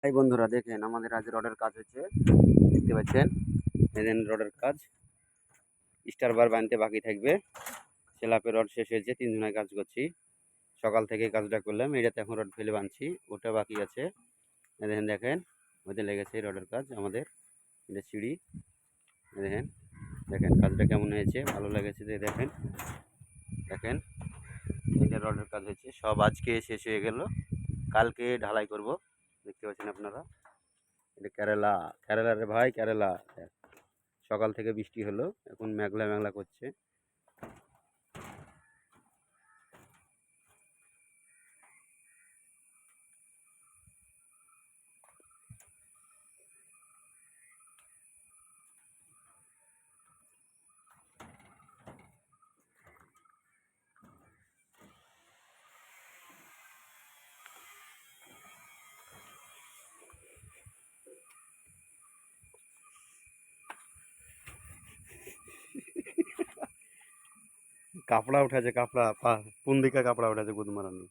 এই বন্ধুরা দেখেন আমাদের আজ রডের কাজ হচ্ছে, দেখতে পাচ্ছেন। এদিন রডের কাজ স্টার বার বানতে বাকি থাকবে। সেলাপের রড শেষ হয়েছে, 3 জনের কাজ করছি। সকাল থেকে কাজটা করলাম, এটাতে এখন রড ফেলে বানছি, ওটা বাকি আছে। দেখেন ওতে লেগেছে রডের কাজ আমাদের। এটা সিঁড়ি দেখেন, দেখেন কাজটা কেমন হয়েছে, ভালো লেগেছে যে দেখেন। দেখেন এটা রডের কাজ হয়েছে, সব আজকে শেষ হয়ে গেল, কালকে ঢালাই করব। দেখতে পাচ্ছেন আপনারা, এটা কেরালা, কেরালার ভাই কেরালা। সকাল থেকে বৃষ্টি হলো, এখন মেঘলা মেঘলা করছে। কাপড়া উঠেছে, কাপড়া কোন দিকে কাপড়া উঠেছে গুদ মারানি।